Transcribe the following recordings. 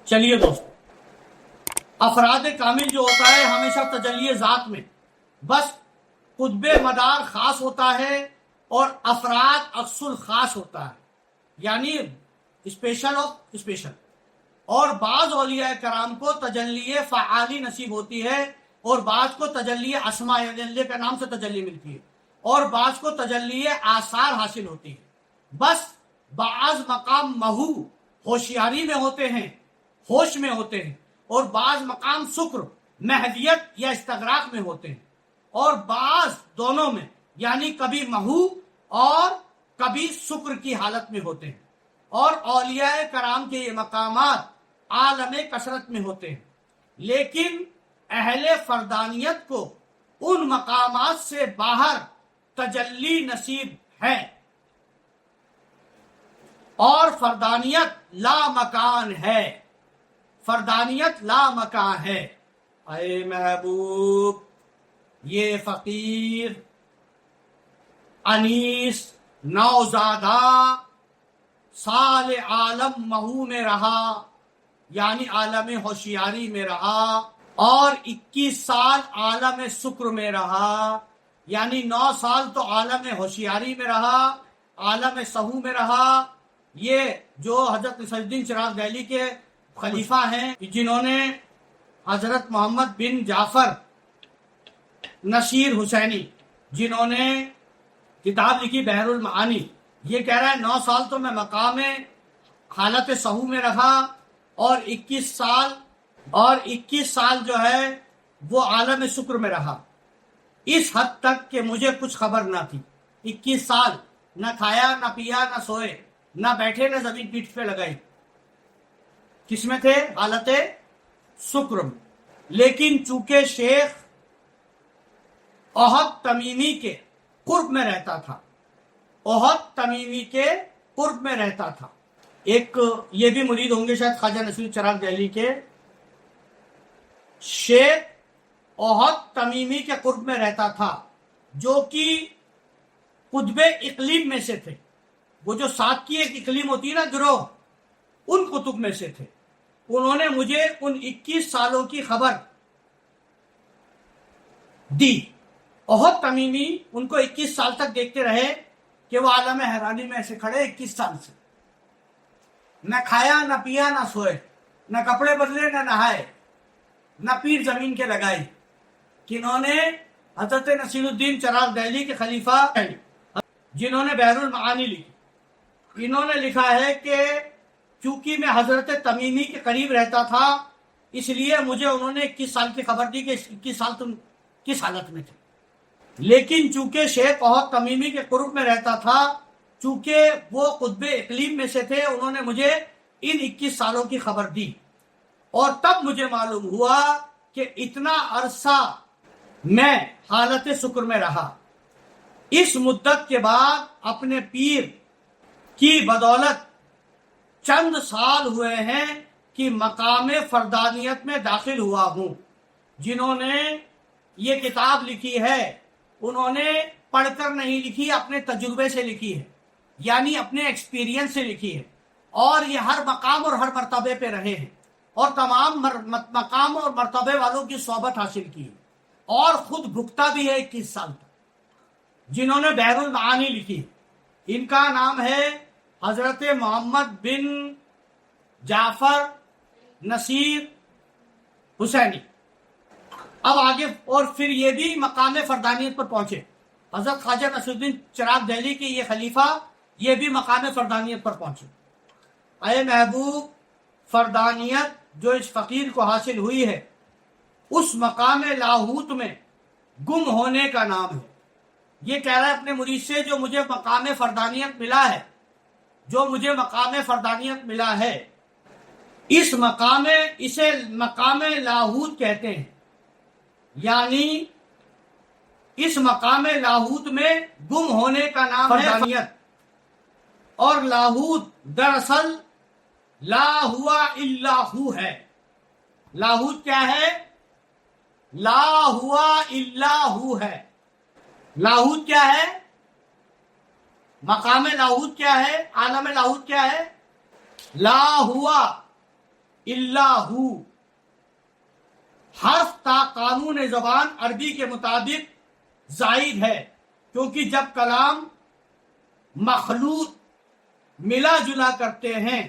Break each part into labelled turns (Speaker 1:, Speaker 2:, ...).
Speaker 1: چلیے دوستو، افراد کامل جو ہوتا ہے ہمیشہ تجلی ذات میں بس قطب مدار خاص ہوتا ہے اور افراد عکس الخاص ہوتا ہے، یعنی اسپیشل آف اسپیشل۔ اور بعض اولیاء کرام کو تجلی فعالی نصیب ہوتی ہے اور بعض کو تجلی اسماء اللہ کے نام سے تجلی ملتی ہے اور بعض کو تجلی آثار حاصل ہوتی ہے۔ بس بعض مقام محو ہوشیاری میں ہوتے ہیں، ہوش میں ہوتے ہیں، اور بعض مقام سکر مہدیت یا استغراق میں ہوتے ہیں، اور بعض دونوں میں یعنی کبھی محو اور کبھی سکر کی حالت میں ہوتے ہیں۔ اور اولیاء کرام کے یہ مقامات عالم کثرت میں ہوتے ہیں، لیکن اہل فردانیت کو ان مقامات سے باہر تجلی نصیب ہے، اور فردانیت لا مکان ہے، فردانیت لا مکان ہے۔ اے محبوب، یہ فقیر انیس نوزادہ سال عالم محو میں رہا، یعنی عالم ہوشیاری میں رہا، اور 21 سال عالم سکر میں رہا، یعنی 9 سال تو عالم ہوشیاری میں رہا، عالم سہو میں رہا۔ یہ جو حضرت نصیر الدین چراغ دہلی کے خلیفہ ہیں، جنہوں نے حضرت محمد بن جعفر نصیر حسینی، جنہوں نے کتاب لکھی بحر المعانی، یہ کہہ رہا ہے 9 سال تو میں مقام حالت سہو میں رہا اور 21 سال جو ہے وہ عالم شکر میں رہا، اس حد تک کہ مجھے کچھ خبر نہ تھی۔ 21 سال نہ کھایا نہ پیا نہ سوئے، نہ بیٹھے نہ زمین پیٹھ پہ لگائی، کس میں تھے؟ حالت شکر میں۔ لیکن چونکہ شیخ احد تمیمی کے قرب میں رہتا تھا، احد تمیمی کے قرب میں رہتا تھا، ایک یہ بھی مرید ہوں گے شاید خواجہ نصیر چراغ دہلی کے، شیخ احد تمیمی کے قرب میں رہتا تھا، جو کہ قطب اقلیم میں سے تھے، وہ جو 7 کی ایک اقلیم ہوتی ہے نا گروہ، ان قطب میں سے تھے۔ انہوں نے مجھے ان 21 سالوں کی خبر دی۔ احد تمیمی ان کو 21 سال تک دیکھتے رہے کہ وہ عالم حیرانی میں ایسے کھڑے 21 سال سے، نہ کھایا نہ پیا نہ سوئے، نہ کپڑے بدلے نہ نہائے، نہ پیٹھ زمین کے لگائی۔ کنہوں نے؟ حضرت نصیر الدین چراغ دہلی کے خلیفہ، جنہوں نے بحر المعانی لکھی۔ انہوں نے لکھا ہے کہ چونکہ میں حضرت تمیمی کے قریب رہتا تھا، اس لیے مجھے انہوں نے 21 سال کی خبر دی کہ 21 سال تم کس حالت میں تھے۔ لیکن چونکہ شیخ احد تمیمی کے قرب میں رہتا تھا، چونکہ وہ قطب اقلیم میں سے تھے، انہوں نے مجھے ان 21 سالوں کی خبر دی، اور تب مجھے معلوم ہوا کہ اتنا عرصہ میں حالت شکر میں رہا۔ اس مدت کے بعد اپنے پیر کی بدولت چند سال ہوئے ہیں کہ مقام فردانیت میں داخل ہوا ہوں۔ جنہوں نے یہ کتاب لکھی ہے، انہوں نے پڑھ کر نہیں لکھی، اپنے تجربے سے لکھی ہے، یعنی اپنے ایکسپیرینس سے لکھی ہے، اور یہ ہر مقام اور ہر مرتبے پہ رہے ہیں، اور تمام مقام اور مرتبے والوں کی صحبت حاصل کی ہے، اور خود بھگتا بھی ہے 21 سال تک۔ جنہوں نے بحر المعانی لکھی، ان کا نام ہے حضرت محمد بن جعفر نصیر حسینی۔ اب آگے، اور پھر یہ بھی مقام فردانیت پر پہنچے۔ حضرت خواجہ نصیر الدین چراغ دہلی کے یہ خلیفہ، یہ بھی مقام فردانیت پر پہنچے۔ اے محبوب، فردانیت جو اس فقیر کو حاصل ہوئی ہے، اس مقام لاہوت میں گم ہونے کا نام ہے۔ یہ کہہ رہا ہے اپنے مرید سے، جو مجھے مقام فردانیت ملا ہے، جو مجھے مقام فردانیت ملا ہے، اسے مقام لاہوت کہتے ہیں، یعنی اس مقام لاہوت میں گم ہونے کا نام ہے فردانیت۔ اور لاہوت دراصل لا ہوا الا ہو ہے۔ لاہوت کیا ہے؟ لا ہوا الا ہو ہے۔ لاہوت کیا ہے؟ مقام لاہوت کیا ہے؟ عالم لاہوت کیا ہے؟ لا ہوا الا ہو، حرف تا قانون زبان عربی کے مطابق زائد ہے، کیونکہ جب کلام مخلوط ملا جلا کرتے ہیں،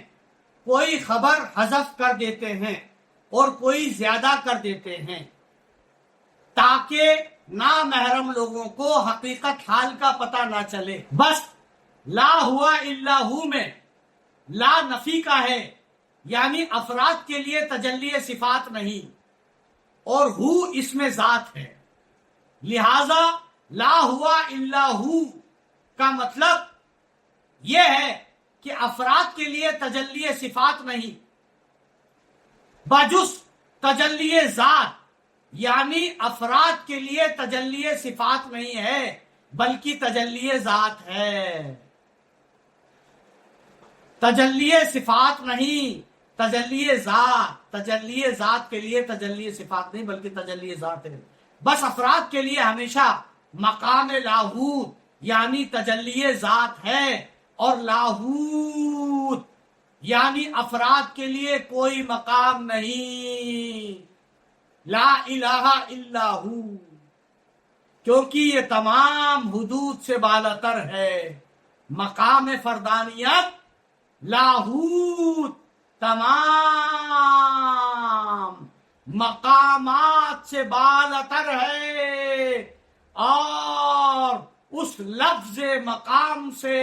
Speaker 1: کوئی خبر حذف کر دیتے ہیں اور کوئی زیادہ کر دیتے ہیں تاکہ نامحرم لوگوں کو حقیقت حال کا پتہ نہ چلے۔ بس لا ہوا الا ہو میں لا نفی کا ہے، یعنی افراد کے لیے تجلی صفات نہیں، اور ہو اس میں ذات ہے، لہذا لا ہوا الا ہو کا مطلب یہ ہے کہ افراد کے لیے تجلی صفات نہیں، بجز تجلی ذات، یعنی افراد کے لیے تجلی صفات نہیں ہے بلکہ تجلی ذات ہے۔ تجلی صفات نہیں، تجلی ذات، تجلی ذات کے لیے تجلی صفات نہیں بلکہ تجلی ذات ہے۔ بس افراد کے لیے ہمیشہ مقام لاہوت یعنی تجلی ذات ہے، اور لاہوت یعنی افراد کے لیے کوئی مقام نہیں، لا الہ الا ہو، کیونکہ یہ تمام حدود سے بالاتر ہے۔ مقام فردانیت لاہوت تمام مقامات سے بالاتر ہے، اور اس لفظ مقام سے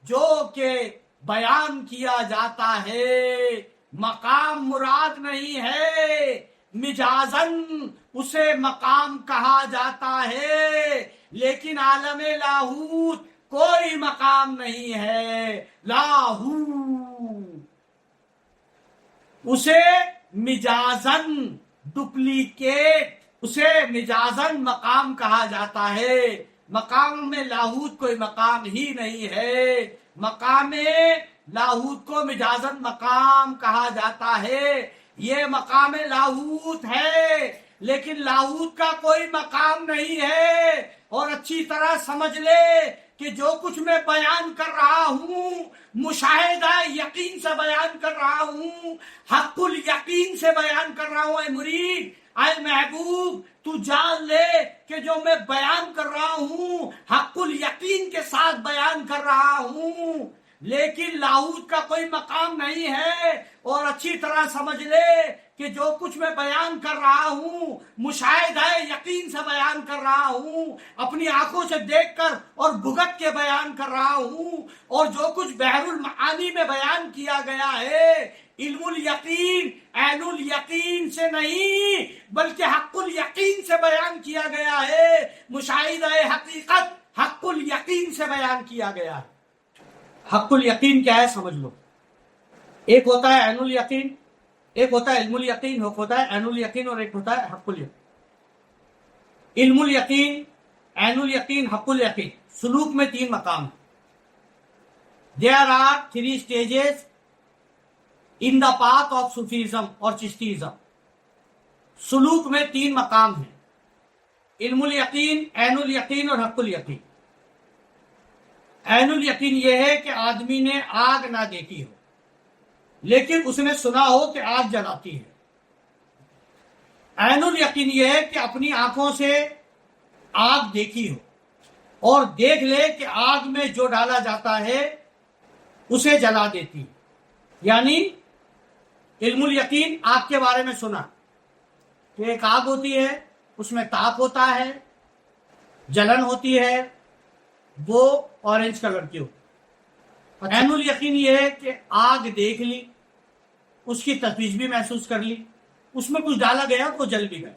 Speaker 1: جو کہ بیان کیا جاتا ہے، مقام مراد نہیں ہے، مجازن اسے مقام کہا جاتا ہے، لیکن عالم لاہوت کوئی مقام نہیں ہے، لاہو اسے مجازن ڈپلیکیٹ، اسے مجازن مقام کہا جاتا ہے۔ مقام میں لاہوت کوئی مقام ہی نہیں ہے، مقام لاہوت کو مجازن مقام کہا جاتا ہے۔ یہ مقام لاہوت ہے لیکن لاہوت کا کوئی مقام نہیں ہے، اور اچھی طرح سمجھ لے کہ جو کچھ میں بیان کر رہا ہوں مشاہدہ یقین سے بیان کر رہا ہوں، حق الیقین سے بیان کر رہا ہوں۔ اے مرید، اے محبوب، تو جان لے کہ جو میں بیان کر رہا ہوں حق الیقین کے ساتھ بیان کر رہا ہوں، لیکن لاہوت کا کوئی مقام نہیں ہے، اور اچھی طرح سمجھ لے کہ جو کچھ میں بیان کر رہا ہوں مشاہدہ یقین سے بیان کر رہا ہوں، اپنی آنکھوں سے دیکھ کر اور بھگت کے بیان کر رہا ہوں، اور جو کچھ بحر المعانی میں بیان کیا گیا ہے علم الیقین عین الیقین سے نہیں بلکہ حق الیقین سے بیان کیا گیا ہے، مشاہدہ حقیقت حق الیقین سے بیان کیا گیا ہے۔ حق الیقین کیا ہے سمجھ لو، ایک ہوتا ہے عین الیقین، ایک ہوتا ہے علم الیقین، ایک ہوتا ہے عین الیقین، اور ایک ہوتا ہے حق الیقین۔ علم الیقین، عین الیقین، حق الیقین، سلوک میں تین مقام ہیں۔ There are three stages in the path of Sufism اور چشتیزم۔ سلوک میں تین مقام ہیں، علم الیقین، عین الیقین اور حق الیقین۔ عین الیقین یہ ہے کہ آدمی نے آگ نہ دیکھی ہو لیکن اس نے سنا ہو کہ آگ جلاتی ہے۔ عین الیقین یہ ہے کہ اپنی آنکھوں سے آگ دیکھی ہو اور دیکھ لے کہ آگ میں جو ڈالا جاتا ہے اسے جلا دیتی ہے۔ یعنی علم الیقین آگ کے بارے میں سنا کہ ایک آگ ہوتی ہے، اس میں تاپ ہوتا ہے، جلن ہوتی ہے، وہ اورنج کلر کی ہوتی ہے۔ عین الیقین یہ ہے کہ آگ دیکھ لی، اس کی تفویض بھی محسوس کر لی، اس میں کچھ ڈالا گیا تو جل بھی گیا،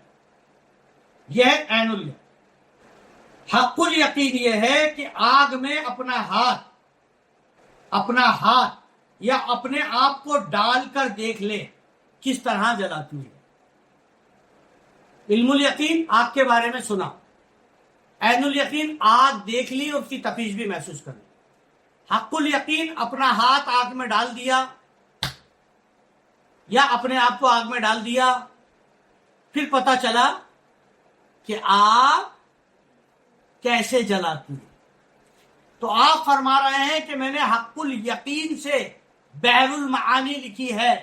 Speaker 1: یہ ہے عین الیقین۔ حق الیقین یہ ہے کہ آگ میں اپنا ہاتھ یا اپنے آپ کو ڈال کر دیکھ لے کس طرح جلاتی ہے۔ علم الیقین آگ کے بارے میں سنا، عین الیقین آگ دیکھ لی اور اس کی تفویض بھی محسوس کر لی۔ حق الیقین اپنا ہاتھ آگ میں ڈال دیا یا اپنے آپ کو آگ میں ڈال دیا، پھر پتا چلا کہ آگ کیسے جلاتی ہے، تو آپ فرما رہے ہیں کہ میں نے حق الیقین سے بحر المعانی لکھی ہے،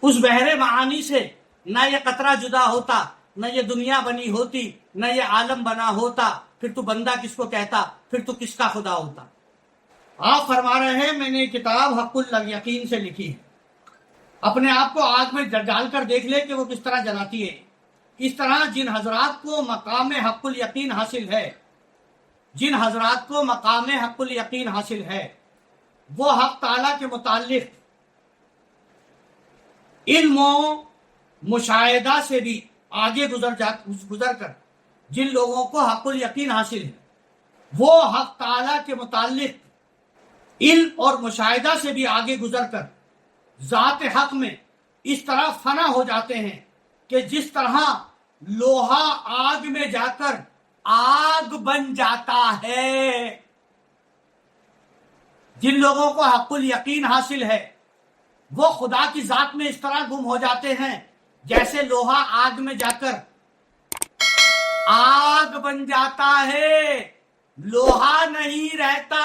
Speaker 1: اس بحر معانی سے نہ یہ قطرہ جدا ہوتا، نہ یہ دنیا بنی ہوتی، نہ یہ عالم بنا ہوتا، پھر تو بندہ کس کو کہتا، پھر تو کس کا خدا ہوتا۔ آپ فرما رہے ہیں میں نے یہ کتاب حق الیقین سے لکھی ہے، اپنے آپ کو آگ میں ڈال کر دیکھ لے کہ وہ کس طرح جلاتی ہے۔ اس طرح جن حضرات کو مقام حق الیقین حاصل ہے، جن حضرات کو مقام حق الیقین حاصل ہے، وہ حق تعالیٰ کے متعلق علم و مشاہدہ سے بھی آگے گزر کر، جن لوگوں کو حق الیقین حاصل ہے وہ حق تعالیٰ کے متعلق علم اور مشاہدہ سے بھی آگے گزر کر ذات حق میں اس طرح فنا ہو جاتے ہیں کہ جس طرح لوہا آگ میں جا کر آگ بن جاتا ہے۔ جن لوگوں کو حق الیقین حاصل ہے وہ خدا کی ذات میں اس طرح گم ہو جاتے ہیں جیسے لوہا آگ میں جا کر آگ بن جاتا ہے، لوہا نہیں رہتا۔